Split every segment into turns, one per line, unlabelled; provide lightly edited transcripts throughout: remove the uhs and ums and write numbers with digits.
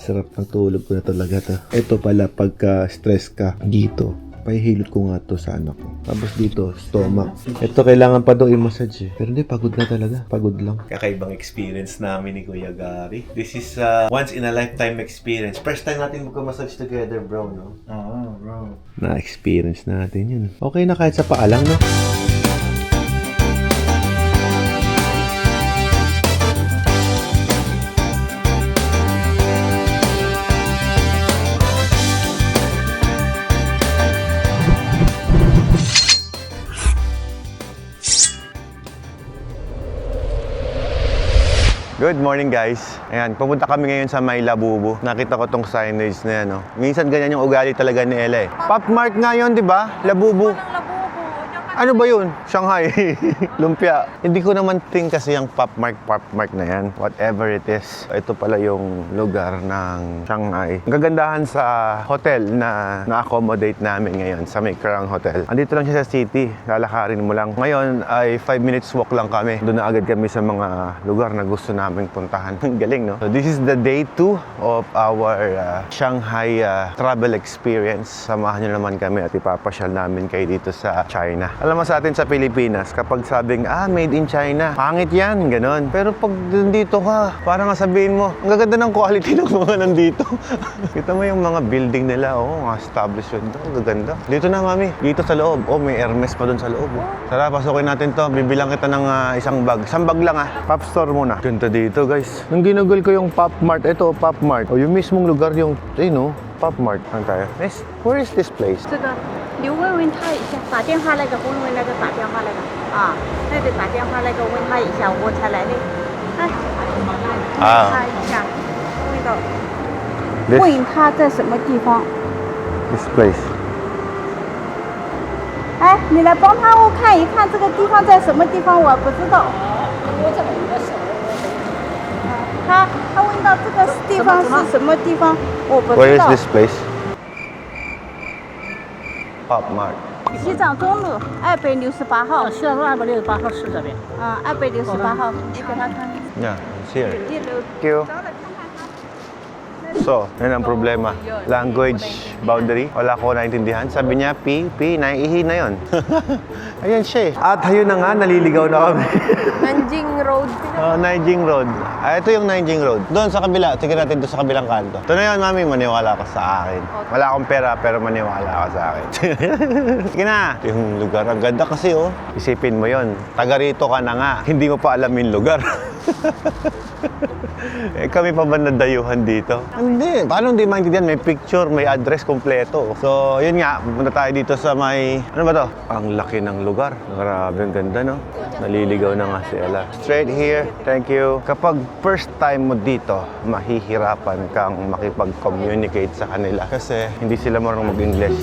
Sarap ng tulog ko na talaga to. Ito pala pagka stress ka dito. Pahihilot ko nga to sa anak ko. Tapos dito, stomach. Ito kailangan pa daw i-massage eh. Pero hindi, pagod na talaga. Pagod lang. Kakaibang experience namin ni Kuya Gary. This is once in a lifetime experience. First time natin magka-massage together, bro, no?
Oo, bro.
Na-experience natin yun. Okay na kahit sa paa lang, no? Good morning guys. Ayan, pupunta kami ngayon sa May Labubu. Nakita ko tong signage na yan, no? Minsan ganyan yung ugali talaga ni Ella eh. Pop Mart nga yun, di ba? Labubu. Ano ba yun? Shanghai. Lumpia. Hindi ko naman think kasi yung Pop Mart na yan. Whatever it is. Ito pala yung lugar ng Shanghai. Ang gagandahan sa hotel na na-accommodate namin ngayon sa May Crown Hotel. Andito lang siya sa city. Lalakarin mo lang. Ngayon ay 5 minutes walk lang kami. Doon na agad kami sa mga lugar na gusto naming puntahan. Galing, no? So this is the day 2 of our Shanghai travel experience. Samahan nyo naman kami at ipapasyal namin kayo dito sa China. Alam mo sa atin sa Pilipinas, kapag sabing, made in China, pangit yan, ganon. Pero pag nandito ka, parang sabihin mo, ang gaganda ng quality ng mga nandito. Kita mo yung mga building nila, mga establishment doon, gaganda. Dito na, mami, dito sa loob. May Hermes pa doon sa loob. Tara, pasukin natin to. Bibilang kita ng isang bag. Isang bag lang, Pop store muna. Ganda dito, guys. Nung ginugol ko yung Pop Mart, ito, Pop Mart. Yung mismong lugar yung, Pop Mart. Ano tayo? Miss, where is this place?
刘问问他一下，打电话那个问问那个打电话那个那得打电话那个问他一下，我才来的。问他一下，问他在什么地方？
This place.
哎，你来帮他我看一看这个地方在什么地方，我不知道。我怎么一个手？他问到这个地方是什么地方，我不
Where
知
is
道。
this place? Pop Mart.
西藏中路268号。
西藏路268号是这边。
268号，你给他看。
Yeah, it's here.
一楼。
Thank you. So, yan ang problema. Language boundary. Wala ko naintindihan. Sabi niya, naiihi na yun. Ayan siya eh. At ayun na nga, naliligaw na kami.
Nanjing Road.
Nanjing Road. Ito yung Nanjing Road. Doon sa kabila. Tignan natin doon sa kabilang kanto. Ito na yun, mami. Maniwala ka sa akin. Wala akong pera, pero maniwala ka sa akin. Sige na. Yung lugar, ang ganda kasi Isipin mo yon. Taga rito ka na nga. Hindi mo pa alam yung lugar. Kami pa ba nadayuhan dito? Hindi. Paano hindi maintindihan? May picture, may address kompleto. So, yun nga. Punta tayo dito sa may... Ano ba to? Ang laki ng lugar. Grabe, ang ganda, no? Naliligaw na nga si Ella. Straight here. Thank you. Kapag first time mo dito, mahihirapan kang makipag-communicate sa kanila kasi hindi sila marunong mag-English.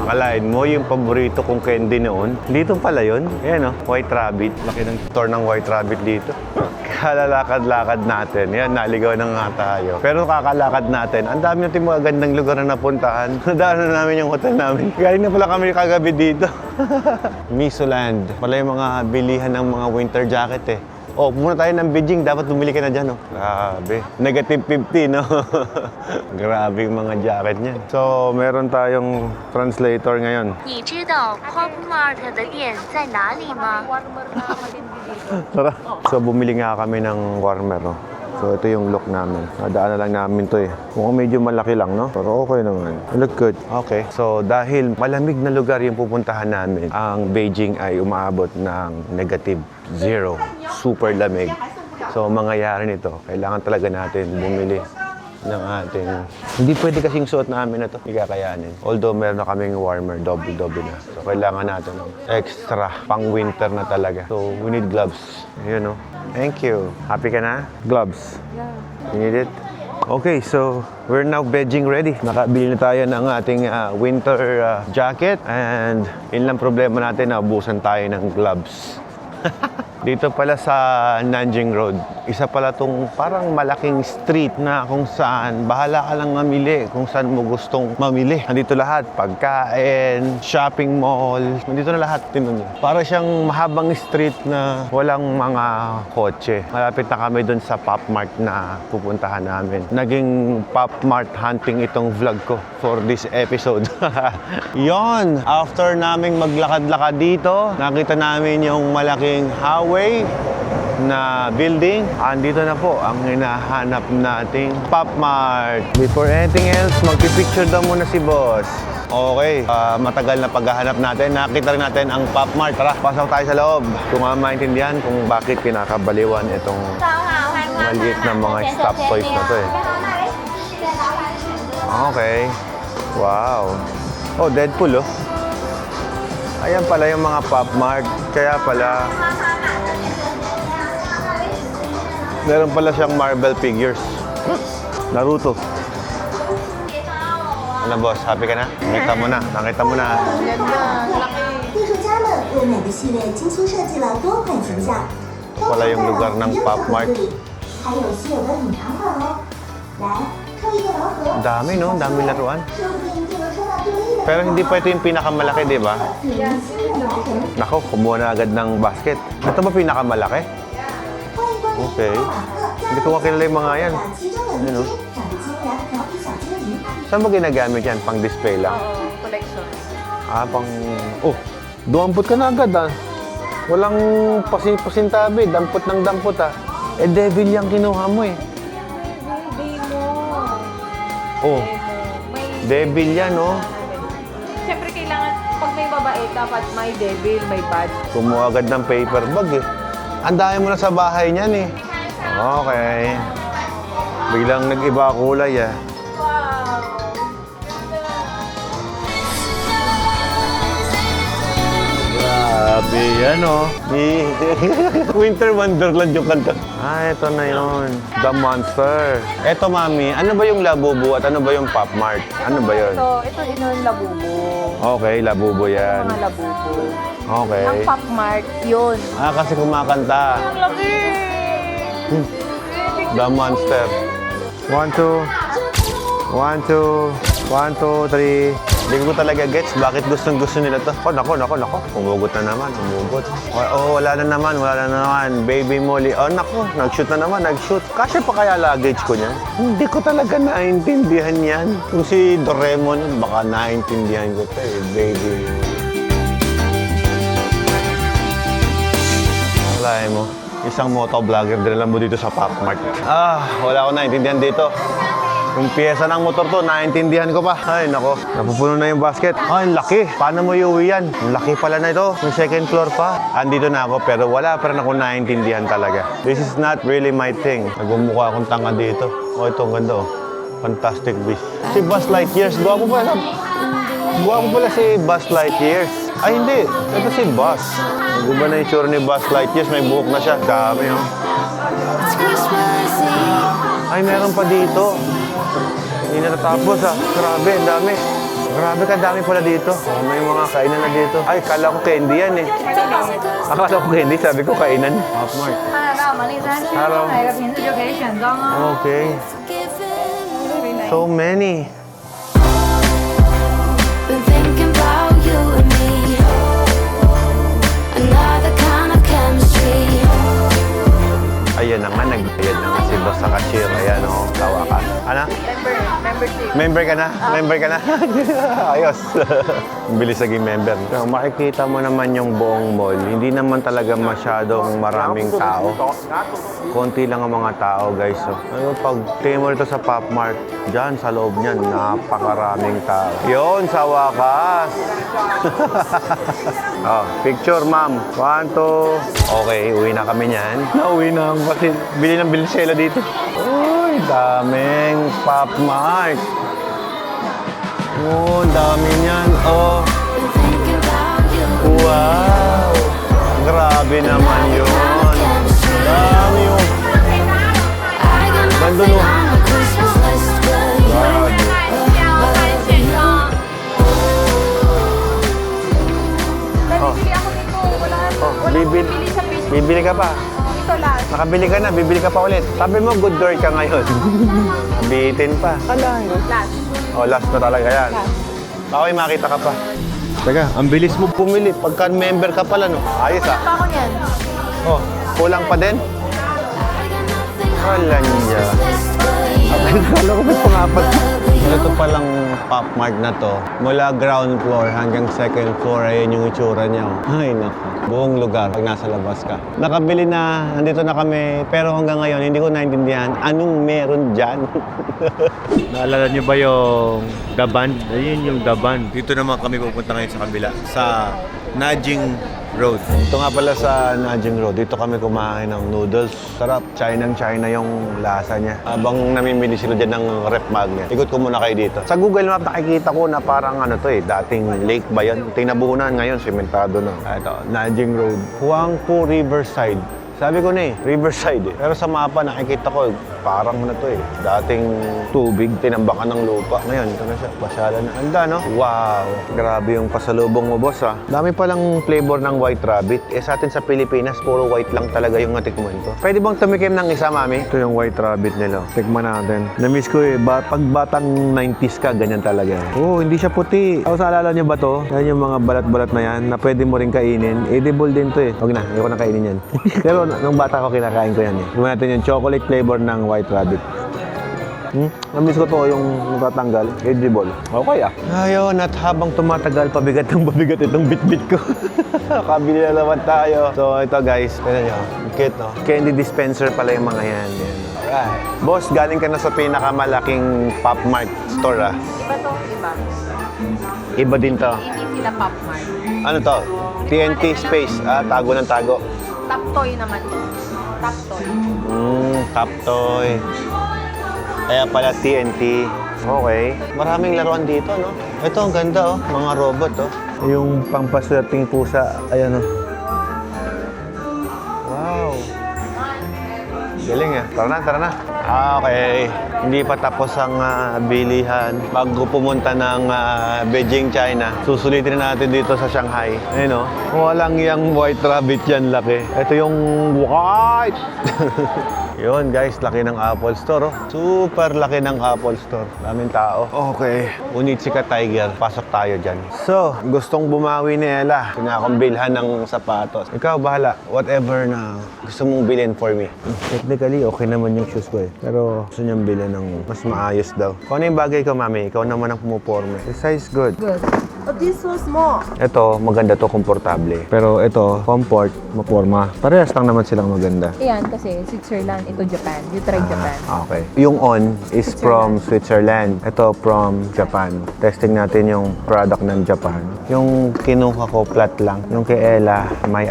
Akalain mo yung paborito kong candy noon. Dito pala yun. Ayan White Rabbit. Laki ng store ng White Rabbit dito. Kalalakad-lakad natin. Yan, naligaw na nga tayo. Pero kakalakad natin, ang dami natin mga gandang lugar na napuntahan. Nadaanan na namin yung hotel namin. Galing na pala kami kagabi dito. Misoland. Pala yung mga bilihan ng mga winter jacket pumunta tayo ng Beijing. Dapat bumili ka na dyan, Grabe. Negative 50, no? Grabe yung mga jacket niyan. So, meron tayong translator ngayon.
你知道 Pop Mart 的店在哪里吗？
Tara. So, bumili nga kami ng warmer, So, ito yung look namin. Nadaan na lang namin to Mukhang medyo malaki lang, Pero okay naman. Look good. Okay. So, dahil malamig na lugar yung pupuntahan namin, ang Beijing ay umaabot ng -0. Super lamig. So, mangyayari nito, kailangan talaga natin bumili ng ating... Hindi pwede kasing suot namin na to. Hindi kakayanin. Although, meron na kaming warmer, double na. So, kailangan natin ng extra pang winter na talaga. So, we need gloves. Thank you. Happy ka na? Gloves.
Yeah.
You need it? Okay, so we're now Beijing ready. Nakabili na tayo ng ating winter jacket and yun lang problema natin, naubusan tayo ng gloves. Dito pala sa Nanjing Road, isa pala tong parang malaking street na kung saan bahala ka lang mamili kung saan mo gustong mamili. Nandito lahat, pagkain, shopping mall, nandito na lahat. Tingnan niyo. Para siyang mahabang street na walang mga kotse. Malapit na kami dun sa Pop Mart na pupuntahan namin. Naging Pop Mart hunting itong vlog ko for this episode. Yon, after naming maglakad-lakad dito, nakita namin yung malaking highway na building. Andito na po ang hinahanap nating Pop Mart. Before anything else, magpipicture daw muna si boss. Okay, matagal na paghahanap natin. Nakita rin natin ang Pop Mart. Tara, pasok tayo sa loob. Kung maintindihan kung bakit pinakabaliwan itong maliit na mga stop toys na to eh. Okay. Wow. Oh, Deadpool oh. Ayan pala yung mga Pop Mart. Kaya pala meron pala siyang Marvel figures. Naruto. Ano boss, happy ka na? Nakita mo na, nakita mo na.
艺术家们为每个系列精心设计了多款形象，
Wala yung lugar ng Pop Mart.
还有稀有的隐藏款哦。来，抽一个盲盒，
Ang dami no, ang dami laruan.
说不定就能抽到对应的。
Pero hindi pa ito yung pinakamalaki, di ba?
子明心愿达成，
Nako, kumuha na agad ng basket. Ito ba pinakamalaki?
欢迎光临
Okay.
马克
Hindi ko makilala yung mga yan.
把其中的明星长得惊人调皮小精灵。
Saan mo ginagamit yan? Pang display lang?
collection.
Pang... Oh, dumampot ka na agad ah. Walang pasintabi, dampot ng dampot ah. Eh, devil yung kinuha mo eh. Oh, devil yan oh.
Siyempre kailangan, pag may babae, dapat may devil, may badge.
Kumuha agad ng paper bag eh. Ang dami mo na sa bahay niyan eh. Okay. Biglang nag-iba kulay ah. Grabe yan oh. Winter Wonderland yung kanta. Ito na yun. The Monster. Ito mami, ano ba yung Labubu at ano ba yung Pop Mart? Ano ba yun?
Ito yung labubo.
Okay, Labubu yan.
Mga labubo.
Okay.
Ang Pop Mart, yun.
Kasi kumakanta.
Ang laki!
The Monster. 1, 2. 1, 2. 1, 2, 3. Hindi ko talaga gets bakit gustong-gusto nila to. Nako. Umugot na naman, umugot. Wala na naman. Baby Molly. Nako, nag-shoot na naman, nag-shoot. Kasya pa kaya luggage ko niyan? Hindi ko talaga naintindihan yan. Kung si Doraemon, baka naintindihan ko to eh, baby. Wala mo. Isang motovlogger, dinala mo dito sa Pop Mart. Wala ko naintindihan dito. Yung pyesa ng motor to, naintindihan ko pa. Ay, nako. Napupuno na yung basket. Ang laki. Paano mo iuwi yan? Ang laki pala na ito. Yung second floor pa. Andito na ako, pero wala pa rin ako naintindihan talaga. This is not really my thing. Nagmumukha akong tanga dito. Ito, ang ganda oh. Fantastic Beast. Si Buzz Lightyear. Gwapo pala si Buzz Lightyear. Ay, hindi. Ito si Buzz. Diba na yung tsura ni Buzz Lightyear? May buhok na siya. Dami oh. Ay, meron pa dito. Hindi natatapos ah. Grabe, ang dami. Grabe ka, dami pala dito. May mga kainan na dito. Ay, kala ko candy yan eh. Akala ko candy, sabi ko kainan. Pop Mart.
看得到吗？立山区
Hello.
哪个瓶子就可以选装哦。
Okay. So many.
Been thinking about you and me. Another kind of chemistry.
Ayan na nga, nagbayad na nga si boss sa cashier. Ayan o, tawa ka. Ano?
Membership.
Member ka na? Member ka na? Ayos. Bilis naging member. So, makikita mo naman yung buong mall. Hindi naman talaga masyadong maraming tao. Konti lang ang mga tao, guys. So, pag tingin mo rito sa Pop Mart, dyan sa loob niyan, napakaraming tao. Yun, sa wakas. Picture, ma'am. 1, 2. Okay, uwi na kami niyan. Nauwi na ako kasi bili ng bilisela dito. Uy, daming Pop Mart. Oh, dami niyan. Oh,
Been thinking about you.
wow. Grabe naman yun. Dami yun.
I got
Nandun
nothing
oh.
on my Christmas list but you.
Grabe.
Bibili ako nito. Wala.
Bibili.
Bili sa piso
Bibili ka pa.
Ito last.
Nakabili ka na, bibili ka pa ulit. Sabi mo, good girl ka ngayon. Bitin pa.
Last.
Oh, last na talaga yan. Okay, makita ka pa. Teka, ang bilis mo pumili. Pagka member ka pala, no? Ayos ah.
Pa ako niyan.
Oh, kulang pa din? Wala niya. Kala ko ba't pangapat? Ito palang Pop Mart na to. Mula ground floor hanggang second floor, ayan yung itsura niya. Ay, naku. Buong lugar pag nasa labas ka. Nakabili na, nandito na kami. Pero hanggang ngayon, hindi ko naintindihan anong meron dyan.
Naalala niyo ba yung The Band? Ayun yung The Band.
Dito naman kami pupunta ngayon sa kabila, sa Najing Road. Ito nga pala sa Najing Road. Dito kami kumain ng noodles. Sarap. China yung lasa niya. Habang namimili sila dyan ng rep magnet. Ikot ko muna kayo dito. Sa Google Map nakikita ko na parang ano to dating lake ba yan? Tinabunan ngayon, sementado na. Ito, Najing Road. Huangpu Riverside. Sabi ko na Riverside Pero sa mapa nakikita ko, parang na to dating tubig, tinambakan ng lupa. Ngayon, ito na siya, pasyalan na. Handa, no? Wow! Grabe yung pasalubong mo, boss, ha? Dami palang flavor ng White Rabbit. Sa atin sa Pilipinas, puro white lang talaga yung natikman ko. Pwede bang tumikim ng isa, mami? Ito yung White Rabbit nila. Tikman natin. Na-miss ko pag batang 90s ka, ganyan talaga. Oh, hindi siya puti. Tapos naalala niyo ba to? Yan yung mga balat-balat na yan, na pwede mo rin kainin. Edible din to Huwag na, ayoko na kainin yan. Pero nung bata ko, kinakain ko yan Tingnan natin yung chocolate flavor ng White Rabbit. Namiss ko to yung natatanggal. Edible. Okay Ayun, at habang tumatagal, pabigat itong bit-bit ko. Kabili na naman tayo. So ito guys, tignan nyo. Cute, no? Candy dispenser pala yung mga yan. Alright. Boss, galing ka na sa pinakamalaking Pop Mart store
Iba to, iba.
Iba din to.
Hindi sila Pop Mart.
Ano to? TNT Space. Tago ng tago.
Top toy naman. Top toy.
Top toy. Kaya pala TNT. Okay. Maraming laruan dito, no? Ito, ang ganda, Mga robot, Yung pampaswerteng pusa. Ayan, Wow. Galing, Tara na. Okay. Hindi pa tapos ang bilihan. Bago pumunta ng Beijing, China, susulitin na natin dito sa Shanghai. Ayun, Walang yung White Rabbit yan, laki. Ito yung white. Yun guys, laki ng Apple Store. Super laki ng Apple Store. Daming tao. Okay. Unichika Tiger. Pasok tayo dyan. So, gustong bumawi ni Ella. Pinakong bilhan ng sapatos. Ikaw, bahala. Whatever na gusto mong bilhin for me. Technically, okay naman yung shoes ko Pero gusto niyang bilhin ng mas maayos daw. Kung ano yung bagay ko, mami, ikaw naman ang pumuporme. The size good.
Good. Oh, this so small.
Ito, maganda to, komportable. Pero ito, comfort, maporma. Parehas lang naman silang maganda.
Ayan, kasi Switzerland, ito Japan. You try Japan.
Okay. Yung on is from Switzerland. Ito from Japan. Testing natin yung product ng Japan. Yung kinuha ko, flat lang. Yung kay Ella, may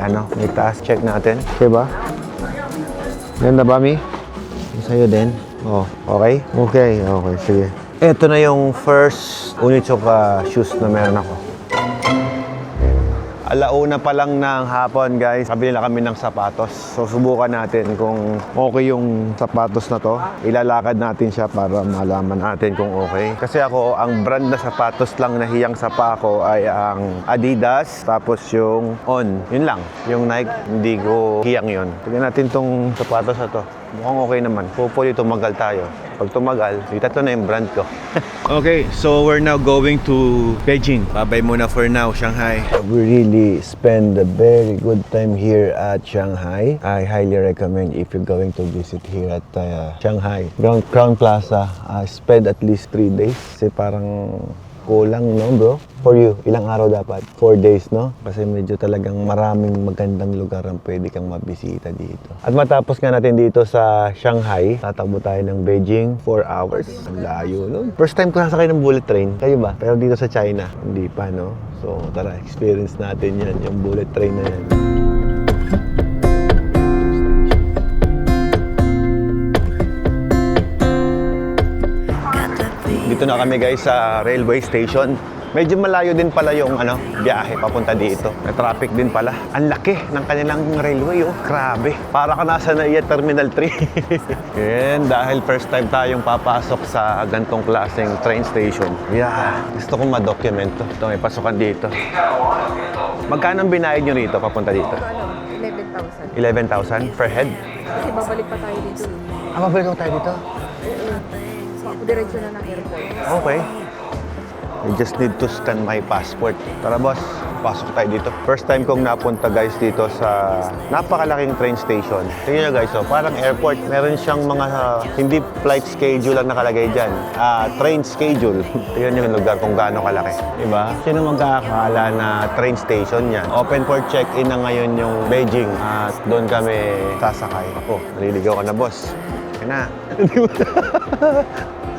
taas. Check natin. Diba? Ganda ba, Mi? Yung sa'yo din? Oh, okay? Okay, sige. Ito na yung first Unichoka shoes na meron ako. Alauna pa lang ng hapon, guys. Kabili na kami ng sapatos. So, subukan natin kung okay yung sapatos na to. Ilalakad natin siya para malaman natin kung okay. Kasi ako, ang brand na sapatos lang na hiyang sa pa ako ay ang Adidas. Tapos yung On. Yun lang. Yung Nike, hindi ko hiyang yun. Tignan natin tong sapatos na to. Mukhang okay naman. Hopefully, tumagal tayo. Pag tumagal, tatlo na yung brand ko. Okay, so we're now going to Beijing. Babay muna for now, Shanghai. We really spend a very good time here at Shanghai. I highly recommend if you're going to visit here at Shanghai. Crown Plaza, spend at least 3 days. Kasi parang kulang, no, bro? For you, ilang araw dapat? 4 days, no? Kasi medyo talagang maraming magandang lugar ang pwede kang mabisita dito. At matapos nga natin dito sa Shanghai, tatakbo tayo ng Beijing 4 hours. Ang layo, no? First time ko nasakay ng bullet train. Kayo ba? Pero dito sa China, hindi pa, no? So, tara, experience natin yan, yung bullet train na yan. Dito na kami guys sa railway station. Medyo malayo din pala yung biyahe papunta dito. May traffic din pala. Ang laki ng kanilang railway, Grabe. Para ka nasa NAIA Terminal 3. Yan, dahil first time tayong papasok sa gantong klaseng train station. Yeah, gusto kong ma-document to. Ito, may pasukan dito. Magkano ang binayad nyo rito papunta dito?
11,000. 11,000.
11,000 per head.
Kasi babalik pa tayo dito.
Babalik ako tayo dito?
Diretso na ng airport.
Okay. I just need to scan my passport. Tara boss, pasok tayo dito. First time kong napunta guys dito sa napakalaking train station. Tingnan nyo guys, oh, parang airport. Meron siyang mga hindi flight schedule lang nakalagay dyan. Train schedule. Tingnan nyo yung lugar kung gaano kalaki. Diba? Sino magkakakala na train station yan? Open for check-in na ngayon yung Beijing. At doon kami sasakay. Oh, naliligaw ka na boss. Yan na.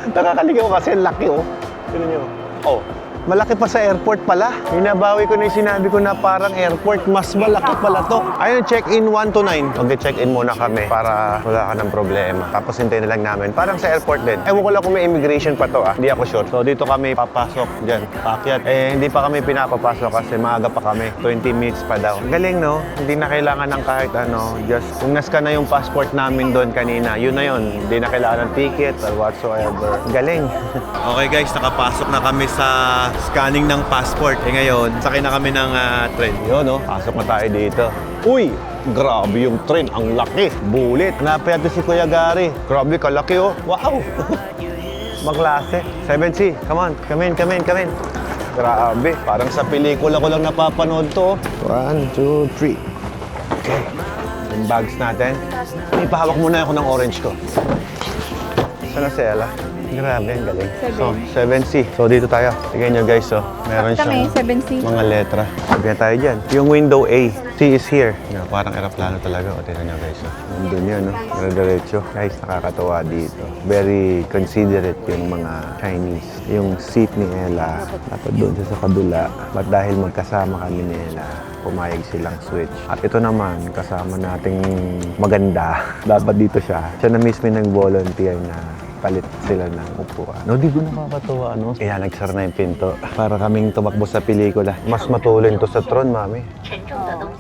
Nakakaligaw kasi ang laki oh. Tingnan nyo. Oh, malaki pa sa airport pala. Hinabawi ko na yung sinabi ko na parang airport. Mas malaki pala to. Ayun, check-in 1 to 9. Mag-check-in muna kami para wala ka ng problema. Tapos hintayin na lang namin. Parang sa airport din. Ewan ko lang kung may immigration pa to Hindi ako sure. So dito kami papasok dyan. Paakyat. Hindi pa kami pinapapasok kasi maaga pa kami. 20 minutes pa daw. Galing no? Hindi na kailangan ng kahit ano. Just kung nascan na yung passport namin doon kanina, yun na yun. Hindi na kailangan ng ticket or whatsoever. Galing. Okay guys, nakapasok na kami sa scanning ng passport. Ngayon, sakay na kami ng train. Yun, no? Pasok na tayo dito. Uy! Grabe yung train. Ang laki. Bulit. Napaya si Kuya Gary. Grabe, kalaki, oh. Wow! Maklase. 7C. Come on. Come in. Grabe. Parang sa pelikula ko lang napapanood to. 1, 2, 3. Okay. Yung bags natin. Ipahawak muna ako ng orange ko. Saan na si Ella? Grabe, ang galing. So, 7C. So, dito tayo. Tignan nyo guys, oh. Meron siyang
7C.
mga letra. Sabihan tayo dyan. Yung window A, C is here. Yeah, parang aeroplano talaga. O, tignan nyo guys, oh. Nandun yun, no? Diretso. Guys, nakakatawa dito. Very considerate yung mga Chinese. Yung seat ni Ella, dapat doon siya sa kabila. But dahil magkasama kami ni Ella, pumayag silang switch. At ito naman, kasama nating maganda. Dapat dito siya. Siya na mismo nag-volunteer na palit sila ng upuan. No, di ko nakakatawa, no? Kaya nagsara na yung pinto. Para kaming tumakbo sa pelikula. Mas matulin to sa Tron, mami.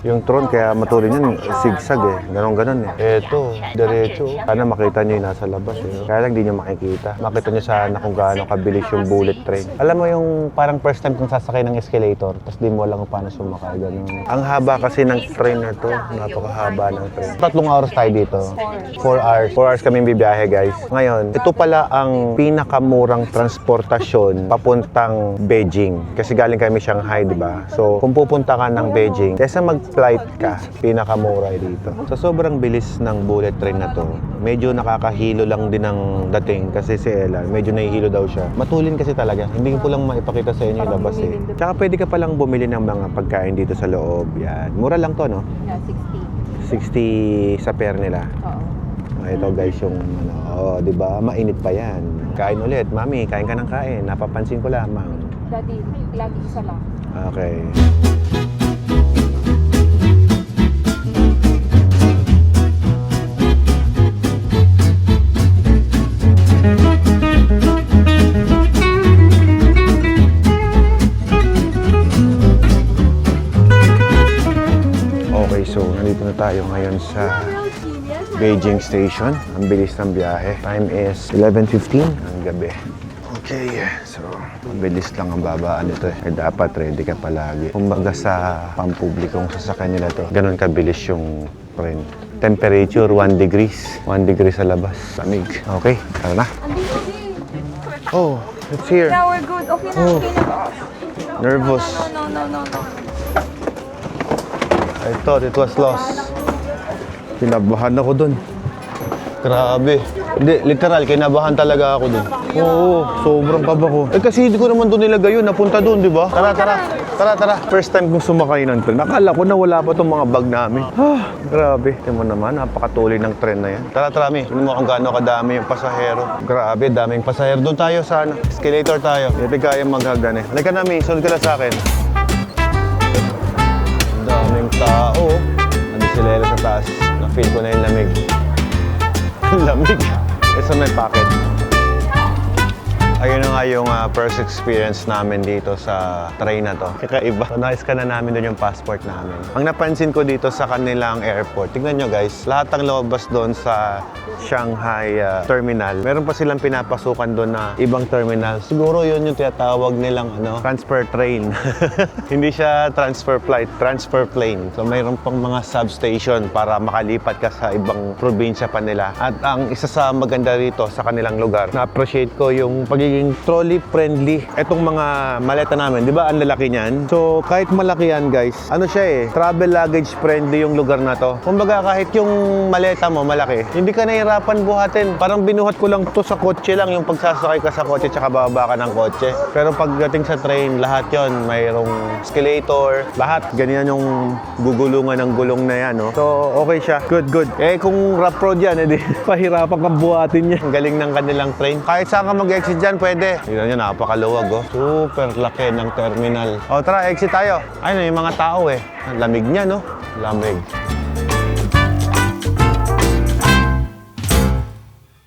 Yung Tron, kaya matulin yan, sigsag eh. Ganon-ganon eh. Eto, diretso. Sana makita nyo yung nasa labas eh. Kaya lang di nyo makikita. Makita nyo sana kung gaano kabilis yung bullet train. Alam mo yung parang first time kong sasakay ng escalator, tapos di mo alam kung paano sumakay. Ganon. Ang haba kasi ng train na to. Napakahaba ng train. 3 oras tayo dito. 4 hours. 4 hours kami bibiyahe, guys. Ngayon, ito pala ang pinakamurang transportasyon papuntang Beijing. Kasi galing kami Shanghai, di ba? So, kung pupunta ka ng Beijing, kaysa mag-flight ka, pinakamura dito. So, sobrang bilis ng bullet train na to. Medyo nakakahilo lang din ang dating kasi si Ella, medyo nahihilo daw siya. Matulin kasi talaga. Hindi ko lang maipakita sa inyo yung labas eh. Tsaka pwede ka palang bumili ng mga pagkain dito sa loob. Yan. Mura lang to, no?
Yeah,
60 sa pair nila.
Oo.
Ito guys yung ano, di ba? Mainit pa yan. Kain ulit. Mami, kain ka ng kain. Napapansin ko lamang.
Daddy, lagi isa lang.
Okay. Okay, so nandito na tayo ngayon sa Beijing Station. Ang bilis ng biyahe. Time is 11:15 ng gabi. Okay, so mabilis lang ang babaan nito eh. Dapat ready ka palagi. Kumbaga sa pampublikong sasakyan nila to, ganun kabilis yung train. Temperature 1 degrees. 1 degree sa labas. Lamig. Okay, tara na. Oh, it's here.
Yeah, we're good. Okay na,
Oh.
okay na.
Nervous.
No.
I thought it was lost. Kinabahan ako dun. Grabe. Hindi, literal, kinabahan talaga ako dun. Oo, sobrang kaba ko. Eh kasi hindi ko naman dun nilagay yun, napunta dun, di ba? Tara. First time kong sumakay ng tren. Nakala ko na wala pa tong mga bag namin. Grabe. Tingnan mo naman, napakatuloy ng tren na yan. Tara, Mi. Tingnan mo kung gaano kadami yung pasahero. Grabe, daming pasahero. Doon tayo sa escalator tayo. Hindi kaya maghagdan eh. Halika na, Mi. Sunod ka lang sa akin. Daming tao. Andi si Lela sa taas. Na-feel ko na yung lamig. Lamig. Ito may packet. Ayun na nga yung first experience namin dito sa train na to. Kakaiba. So, na-scan na namin doon yung passport namin. Ang napansin ko dito sa kanilang airport, tignan nyo guys, lahat ng lumabas doon sa Shanghai terminal, meron pa silang pinapasukan doon na ibang terminal. Siguro yun yung tinatawag nilang transfer train. Hindi siya transfer flight, transfer plane. So mayroon pang mga substation para makalipat ka sa ibang probinsya pa nila. At ang isa sa maganda rito sa kanilang lugar, na-appreciate ko yung pagiging trolley friendly. Etong mga maleta namin, di ba ang lalaki niyan? So kahit malaki yan guys, ano siya travel luggage friendly yung lugar na to. Kumbaga kahit yung maleta mo malaki, hindi ka nahirapan buhatin. Parang binuhat ko lang to sa kotse lang, yung pagsasakay ka sa kotse tsaka bababa ka ng kotse. Pero pagdating sa train, lahat yon mayroong escalator, lahat. Ganyan yung gugulungan ng gulong na yan. No? So okay siya. Good, good. Kung rough road yan, edi pahirapan kang buhatin niya. Ang galing ng kanilang train. Kahit saan ka mag-exit dyan, pwede. Tignan nyo, napakaluwag Super laki ng terminal. Tara, exit tayo. Ayun, yung mga tao Lamig niya, no? Lamig.